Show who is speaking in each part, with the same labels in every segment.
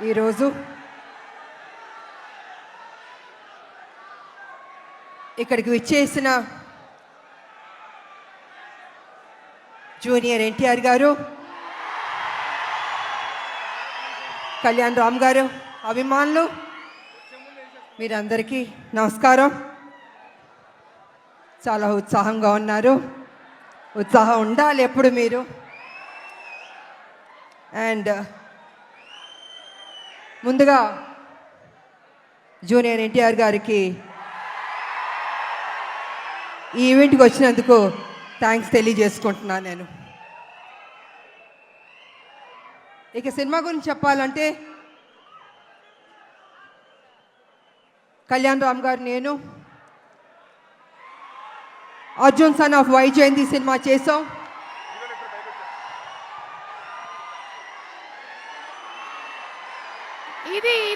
Speaker 1: ఈరోజు ఇక్కడికి విచ్చేసిన జూనియర్ ఎన్టీఆర్ గారు, కళ్యాణ్ రామ్ గారు, అభిమానులు మీరందరికీ నమస్కారం. చాలా ఉత్సాహంగా ఉన్నారు. ఉత్సాహం ఉండాలి ఎప్పుడు మీరు. అండ్ ముందుగా జూనియర్ ఎన్టీఆర్ గారికి ఈ ఈవెంట్కి వచ్చినందుకు థ్యాంక్స్ తెలియజేసుకుంటున్నాను నేను. ఇక సినిమా గురించి చెప్పాలంటే కళ్యాణ్ రామ్ గారు, నేను Arjun son of Vyjayanthi cinema చేసాం.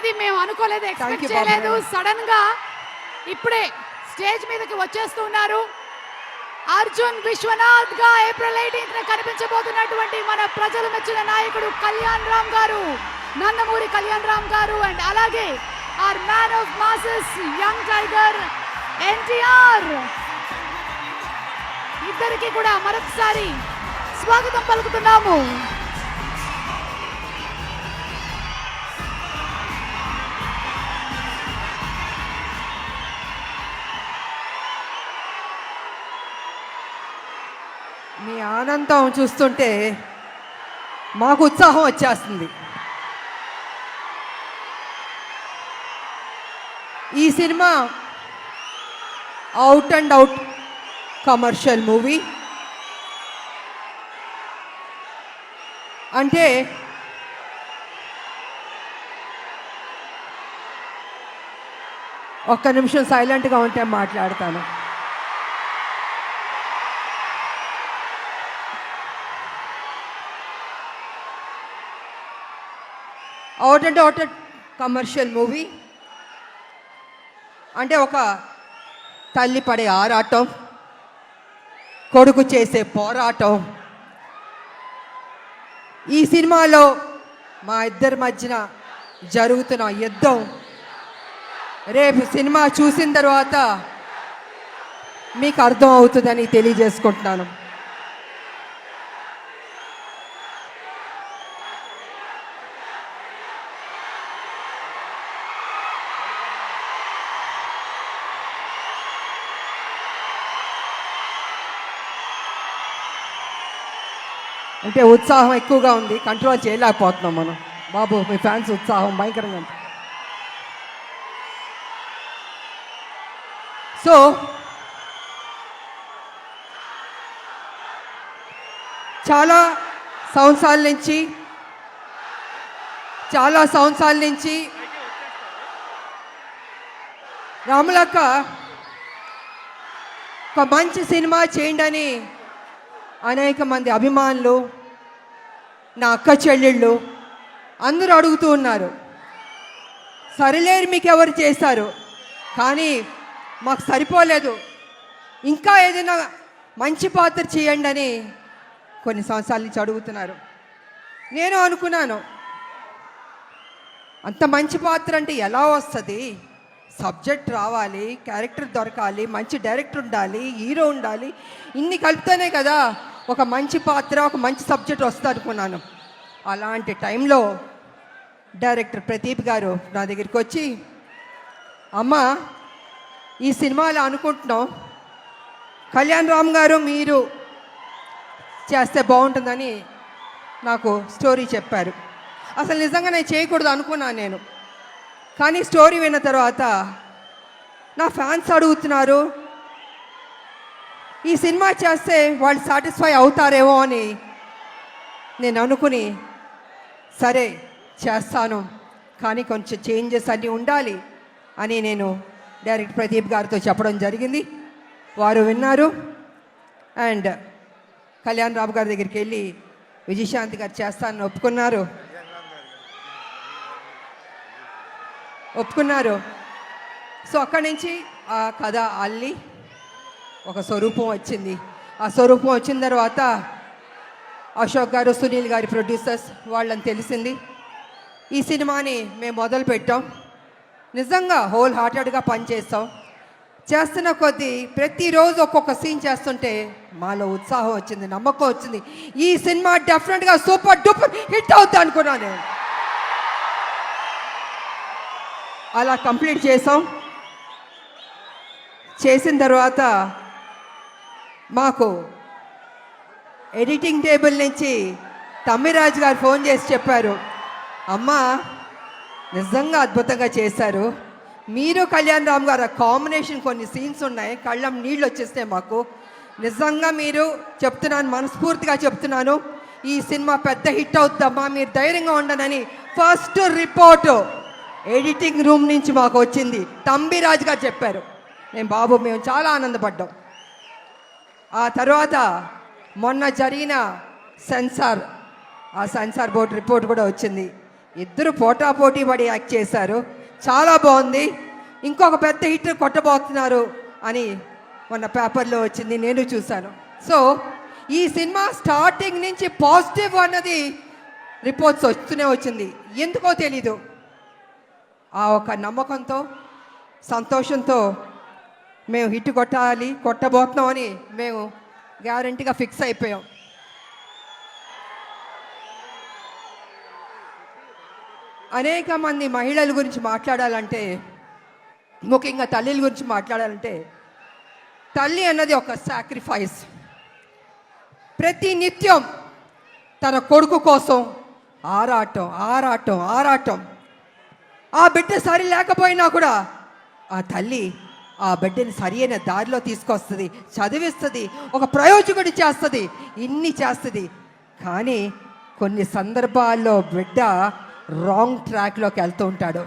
Speaker 2: ఇది మేము అనుకోలేదు, ఎక్స్పెక్ట్ చేయలేదు. సడన్ గా ఇప్పుడే స్టేజ్ మీదకి వచ్చేస్తున్నారు. అర్జున్ విశ్వనాథ్ గా ఏప్రిల్ 18న కనిపించబోతున్నటువంటి మన ప్రజలు మెచ్చిన నాయకుడు కళ్యాణ్ రామ్ గారు, నందమూరి కళ్యాణ్ రామ్ గారు. అండ్ అలాగే are man of masses young tiger NTR, ఇద్దరికి కూడా మరొకసారి స్వాగతం పలుకుతున్నాము.
Speaker 1: మీ ఆనందం చూస్తుంటే మాకు ఉత్సాహం వచ్చేస్తుంది. ఈ cinema out and out commercial movie. అంటే ఒక్క నిమిషం సైలెంట్గా ఉంటే మాట్లాడతాను. Out and out commercial movie అంటే ఒక తల్లి పడే ఆరాటం, కొడుకు చేసే పోరాటం. ఈ సినిమాలో మా ఇద్దరి మధ్యన జరుగుతున్న యుద్ధం రేపు సినిమా చూసిన తర్వాత మీకు అర్థం అవుతుందని తెలియజేసుకుంటున్నాను. అంటే ఉత్సాహం ఎక్కువగా ఉంది, కంట్రోల్ చేయలేకపోతున్నాం మనం. బాబు, మీ ఫ్యాన్స్ ఉత్సాహం భయంకరంగా ఉంది. సో చాలా సంవత్సరాల నుంచి రాములక్క ఒక మంచి సినిమా చేయండి అని అనేక మంది అభిమానులు, నా అక్క చెల్లెళ్ళు అందరూ అడుగుతూ ఉన్నారు. సరిలేరు మీకు ఎవరు చేశారు, కానీ మాకు సరిపోలేదు, ఇంకా ఏదైనా మంచి పాత్ర చేయండి అని కొన్ని సంవత్సరాల నుంచి అడుగుతున్నారు. నేను అనుకున్నాను, అంత మంచి పాత్ర అంటే ఎలా వస్తుంది? సబ్జెక్ట్ రావాలి, క్యారెక్టర్ దొరకాలి, మంచి డైరెక్టర్ ఉండాలి, హీరో ఉండాలి, ఇన్ని కలిపితేనే కదా ఒక మంచి పాత్ర, ఒక మంచి సబ్జెక్ట్ వస్తుంది అనుకున్నాను. అలాంటి టైంలో డైరెక్టర్ ప్రదీప్ గారు నా దగ్గరికి వచ్చి, అమ్మ ఈ సినిమాలో అనుకుంటున్నాం, కళ్యాణ్ రామ్ గారు మీరు చేస్తే బాగుంటుందని నాకు స్టోరీ చెప్పారు. అసలు నిజంగా నేను చేయకూడదు అనుకున్నాను నేను. కానీ స్టోరీ విన్న తర్వాత నా ఫ్యాన్స్ అడుగుతున్నారు, ఈ సినిమా చేస్తే వాళ్ళు సాటిస్ఫై అవుతారేమో అని నేను అనుకుని, సరే చేస్తాను, కానీ కొంచెం చేంజెస్ అన్నీ ఉండాలి అని నేను డైరెక్టర్ ప్రదీప్ గారితో చెప్పడం జరిగింది. వారు విన్నారు. అండ్ కళ్యాణ్ రామ్ గారి దగ్గరికి వెళ్ళి విజయశాంతి గారు చేస్తానని ఒప్పుకున్నారు. సో అక్కడి నుంచి ఆ కథ అల్లి ఒక స్వరూపం వచ్చింది. ఆ స్వరూపం వచ్చిన తర్వాత అశోక్ గారు, సునీల్ గారి ప్రొడ్యూసర్స్ వాళ్ళని తెలిసింది. ఈ సినిమాని మేము మొదలు పెట్టాం. నిజంగా హోల్ హార్టెడ్గా పనిచేస్తాం. చేస్తున్న కొద్దీ ప్రతిరోజు ఒక్కొక్క సీన్ చేస్తుంటే మాలో ఉత్సాహం వచ్చింది, నమ్మకం వచ్చింది. ఈ సినిమా డెఫినెట్గా సూపర్ డూపర్ హిట్ అవుతుంది అనుకున్నాను నేను. అలా కంప్లీట్ చేసాం. చేసిన తర్వాత మాకు ఎడిటింగ్ టేబుల్ నుంచి తమ్మిరాజు గారు ఫోన్ చేసి చెప్పారు, అమ్మా నిజంగా అద్భుతంగా చేశారు. మీరు కళ్యాణ్ రామ్ గారు కాంబినేషన్ కొన్ని సీన్స్ ఉన్నాయి, కళ్ళం నీళ్ళు వచ్చేస్తాయి మాకు. నిజంగా మీరు చెప్తున్నాను, మనస్ఫూర్తిగా చెప్తున్నాను, ఈ సినిమా పెద్ద హిట్ అవుద్దమ్మా, మీరు ధైర్యంగా ఉండనని ఫస్ట్ రిపోర్టు ఎడిటింగ్ రూమ్ నుంచి మాకు వచ్చింది. తంబిరాజు గారు చెప్పారు. మేము చాలా ఆనందపడ్డాం. ఆ తర్వాత మొన్న జరిగిన సెన్సార్ బోర్డు రిపోర్ట్ కూడా వచ్చింది. ఇద్దరు పోటాపోటీ పడి యాక్ట్ చేశారు, చాలా బాగుంది, ఇంకొక పెద్ద హిట్ కొట్టబోతున్నారు అని మొన్న పేపర్లో వచ్చింది, నేను చూశాను. సో ఈ సినిమా స్టార్టింగ్ నుంచి పాజిటివ్ అన్నది రిపోర్ట్స్ వస్తూనే వచ్చింది. ఎందుకో తెలీదు, ఆ ఒక నమ్మకంతో సంతోషంతో మేము హిట్ కొట్టబోతున్నామని మేము గ్యారంటీగా ఫిక్స్ అయిపోయాం. అనేక మంది మహిళల గురించి మాట్లాడాలంటే, ముఖ్యంగా తల్లిల గురించి మాట్లాడాలంటే, తల్లి అన్నది ఒక సాక్రిఫైస్. ప్రతి నిత్యం తన కొడుకు కోసం ఆరాటం. ఆ బిడ్డ సరి లేకపోయినా కూడా ఆ తల్లి ఆ బిడ్డని సరి అయిన దారిలో తీసుకొస్తుంది, చదివిస్తుంది, ఒక ప్రయోజకుడి చేస్తుంది, ఇన్ని చేస్తుంది. కానీ కొన్ని సందర్భాల్లో బిడ్డ రాంగ్ ట్రాక్లోకి వెళ్తూ ఉంటాడు.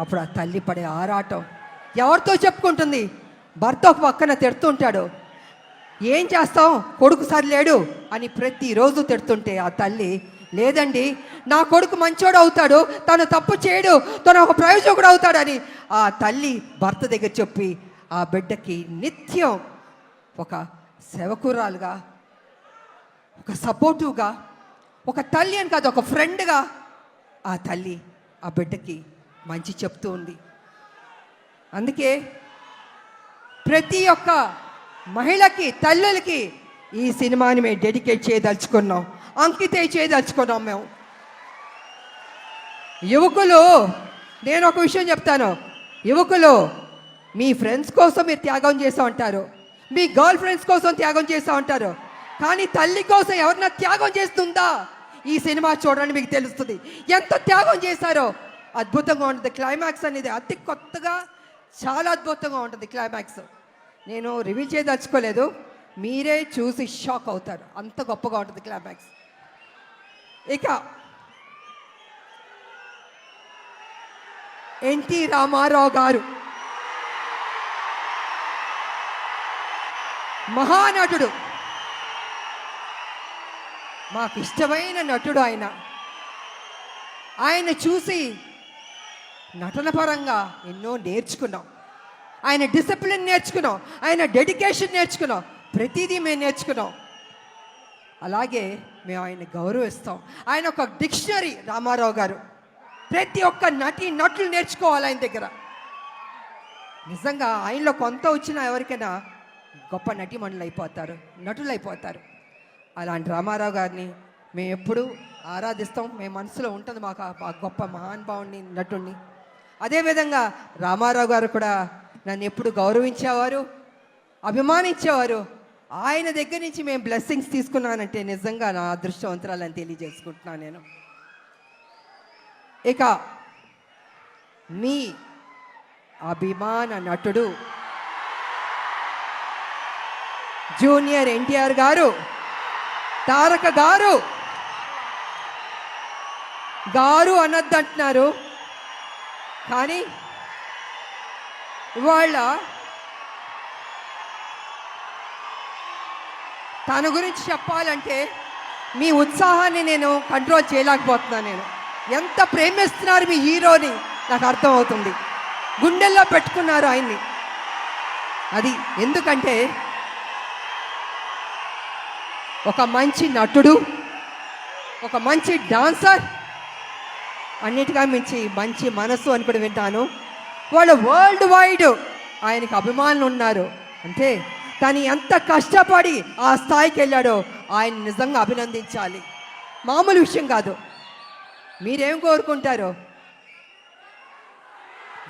Speaker 1: అప్పుడు ఆ తల్లి పడే ఆరాటం ఎవరితో చెప్పుకుంటుంది? భర్త ఒక పక్కన తిడుతుంటాడు, ఏం చేస్తాం కొడుకు సరిలేడు అని ప్రతిరోజు తిడుతుంటే ఆ తల్లి, లేదండి నా కొడుకు మంచోడు అవుతాడు, తను తప్పు చేయడు, తను ఒక ప్రయోజకుడు అవుతాడని ఆ తల్లి భర్త దగ్గర చెప్పి ఆ బిడ్డకి నిత్యం ఒక సేవకురాలుగా, ఒక సపోర్టివ్గా, ఒక తల్లి అని కాదు ఒక ఫ్రెండ్గా ఆ తల్లి ఆ బిడ్డకి మంచి చెప్తూ ఉంది. అందుకే ప్రతి ఒక్క మహిళకి, తల్లులకి ఈ సినిమాని మేము డెడికేట్ చేయదలుచుకున్నాం, అంకితం చేయదలుచుకున్నాం మేము. యువకులు, నేను ఒక విషయం చెప్తాను, యువకులు మీ ఫ్రెండ్స్ కోసం మీరు త్యాగం చేస్తూ ఉంటారు, మీ గర్ల్ ఫ్రెండ్స్ కోసం త్యాగం చేస్తూ ఉంటారు, కానీ తల్లి కోసం ఎవరన్నా త్యాగం చేస్తుందా? ఈ సినిమా చూడండి, మీకు తెలుస్తుంది ఎంత త్యాగం చేశారో. అద్భుతంగా ఉంటుంది క్లైమాక్స్ అనేది, అతి కొత్తగా చాలా అద్భుతంగా ఉంటుంది క్లైమాక్స్. నేను రివీల్ చేయదలుచుకోలేదు, మీరే చూసి షాక్ అవుతారు, అంత గొప్పగా ఉంటుంది క్లైమాక్స్. ఇక ఎన్టీ రామారావు గారు మహానటుడు, మాకు ఇష్టమైన నటుడు ఆయన చూసి నటన పరంగా ఎన్నో నేర్చుకున్నాం. ఆయన డిసిప్లిన్ నేర్చుకున్నాం, ఆయన డెడికేషన్ నేర్చుకున్నాం, ప్రతిదీ మేము నేర్చుకున్నాం. అలాగే మేము ఆయన గౌరవిస్తాం. ఆయన ఒక డిక్షనరీ రామారావు గారు. ప్రతి ఒక్క నటులు నేర్చుకోవాలి ఆయన దగ్గర. నిజంగా ఆయనలో కొంత వచ్చినా ఎవరికైనా గొప్ప నటులు అయిపోతారు. అలాంటి రామారావు గారిని మేము ఎప్పుడూ ఆరాధిస్తాం, మేము మనసులో ఉంటుంది మాకు ఆ గొప్ప మహానుభావుని, నటుడిని. అదేవిధంగా రామారావు గారు కూడా నన్ను ఎప్పుడు గౌరవించేవారు, అభిమానించేవారు. ఆయన దగ్గర నుంచి మేము బ్లెస్సింగ్స్ తీసుకున్నానంటే నిజంగా నా అదృష్టవంతురాలని తెలియజేసుకుంటున్నాను నేను. ఇక మీ అభిమాన నటుడు జూనియర్ ఎన్టీఆర్ గారు, తారక గారు అనొద్దంటున్నారు, కానీ ఇవాళ తన గురించి చెప్పాలంటే మీ ఉత్సాహాన్ని నేను కంట్రోల్ చేయలేకపోతున్నాను. నేను ఎంత ప్రేమిస్తున్నారు మీ హీరోని నాకు అర్థమవుతుంది. గుండెల్లో పెట్టుకున్నారు ఆయన్ని. అది ఎందుకంటే ఒక మంచి నటుడు, ఒక మంచి డాన్సర్, అన్నిటిగా మించి మంచి మనసు అని కూడా వింటాను. వాళ్ళు వరల్డ్ వైడ్ ఆయనకి అభిమానులు ఉన్నారు. అంటే తను ఎంత కష్టపడి ఆ స్థాయికి వెళ్ళాడో ఆయన నిజంగా అభినందించాలి. మామూలు విషయం కాదు. మీరేం కోరుకుంటారో?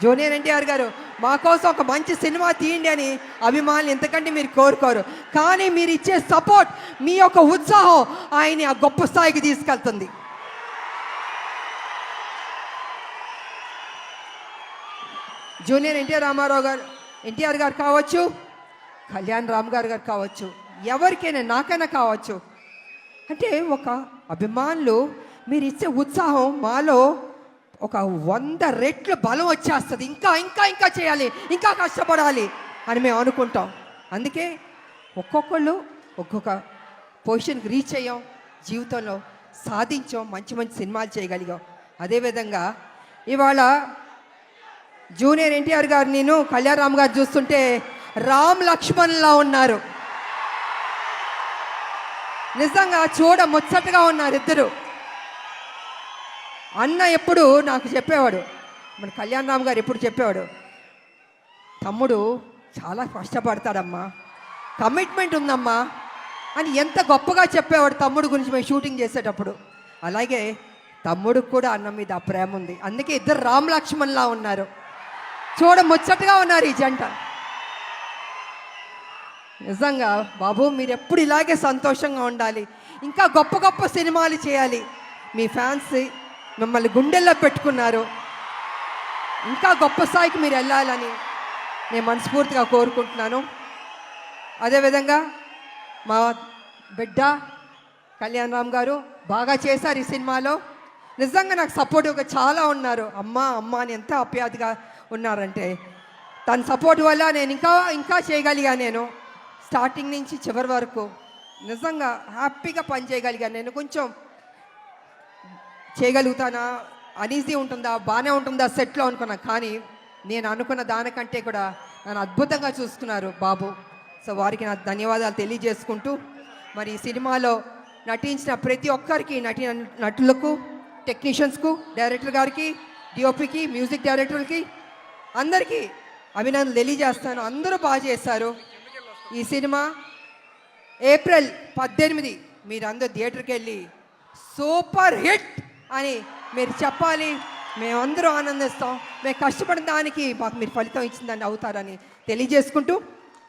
Speaker 1: జూనియర్ ఎన్టీఆర్ గారు మా కోసం ఒక మంచి సినిమా తీయండి అని అభిమానులు ఎంతకంటే మీరు కోరుకోరు. కానీ మీరు ఇచ్చే సపోర్ట్, మీ యొక్క ఉత్సాహం ఆయన్ని ఆ గొప్ప స్థాయికి తీసుకెళ్తుంది. జూనియర్ ఎన్టీఆర్ గారు కావచ్చు, కళ్యాణ్ రామ్ గారు కావచ్చు, ఎవరికైనా నాకైనా కావచ్చు. అంటే ఒక అభిమానులు మీరు ఇచ్చే ఉత్సాహం మాలో ఒక 100 రెట్లు బలం వచ్చేస్తుంది. ఇంకా ఇంకా ఇంకా చేయాలి, ఇంకా కష్టపడాలి అని మేము అనుకుంటాం. అందుకే ఒక్కొక్కళ్ళు ఒక్కొక్క పొజిషన్కి రీచ్ అయ్యాం, జీవితంలో సాధించాం, మంచి మంచి సినిమాలు చేయగలిగాం. అదేవిధంగా ఇవాళ జూనియర్ ఎన్టీఆర్ గారు, నేను కళ్యాణ్ రామ్ గారు చూస్తుంటే రామ్ లక్ష్మణ్లా ఉన్నారు. నిజంగా చూడ ముచ్చటగా ఉన్నారు ఇద్దరు. అన్న ఎప్పుడు నాకు చెప్పేవాడు, మన కళ్యాణ్ రామ్ గారు ఎప్పుడు చెప్పేవాడు, తమ్ముడు చాలా కష్టపడతాడమ్మా, కమిట్మెంట్ ఉందమ్మా అని ఎంత గొప్పగా చెప్పేవాడు తమ్ముడు గురించి మేము షూటింగ్ చేసేటప్పుడు. అలాగే తమ్ముడికి కూడా అన్న మీద ఆ ప్రేమ ఉంది. అందుకే ఇద్దరు రామ్ లక్ష్మణ్లా ఉన్నారు, చూడ ముచ్చటగా ఉన్నారు ఈ జంట. నిజంగా బాబు మీరు ఎప్పుడు ఇలాగే సంతోషంగా ఉండాలి, ఇంకా గొప్ప గొప్ప సినిమాలు చేయాలి. మీ ఫ్యాన్స్ మిమ్మల్ని గుండెల్లో పెట్టుకున్నారు, ఇంకా గొప్ప స్థాయికి మీరు వెళ్ళాలని నేను మనస్ఫూర్తిగా కోరుకుంటున్నాను. అదేవిధంగా మా బిడ్డ కళ్యాణ్ రామ్ గారు బాగా చేశారు ఈ సినిమాలో. నిజంగా నాకు సపోర్టివ్గా చాలా ఉన్నారు. అమ్మ అమ్మ అని ఎంత ఆప్యాయతగా ఉన్నారంటే, తన సపోర్ట్ వల్ల నేను ఇంకా ఇంకా చేయగలిగాను. నేను స్టార్టింగ్ నుంచి చివరి వరకు నిజంగా హ్యాపీగా పని చేయగలిగాను. నేను కొంచెం చేయగలుగుతానా, అనీజీ ఉంటుందా, బాగానే ఉంటుందా సెట్లో అనుకున్నా. కానీ నేను అనుకున్న దానికంటే కూడా నన్ను అద్భుతంగా చూసుకున్నారు బాబు. సో వారికి నా ధన్యవాదాలు తెలియజేసుకుంటూ, మరి ఈ సినిమాలో నటించిన ప్రతి ఒక్కరికి, నటులకు, టెక్నీషియన్స్కు, డైరెక్టర్ గారికి, డిఓపికి, మ్యూజిక్ డైరెక్టర్కి అందరికీ అభినందనలు తెలియజేస్తాను. అందరూ బాగా చేశారు. ఈ సినిమా ఏప్రిల్ 18 మీరందరూ థియేటర్కి వెళ్ళి సూపర్ హిట్ అని మీరు చెప్పాలి. మేమందరూ ఆనందిస్తాం. మేము కష్టపడిన దానికి మాకు మీరు ఫలితం ఇచ్చిందని అవుతారని తెలియజేసుకుంటూ,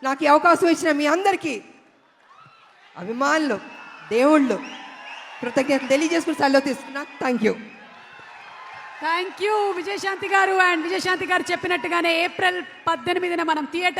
Speaker 1: నాకు ఈ అవకాశం ఇచ్చిన మీ అందరికీ అభిమానులు, దేవుళ్ళు కృతజ్ఞతలు తెలియజేసుకుని సెలవు తీసుకున్నా.
Speaker 2: థ్యాంక్ యూ విజయశాంతి గారు. అండ్ విజయశాంతి గారు చెప్పినట్టుగానే ఏప్రిల్ 18న మనం థియేటర్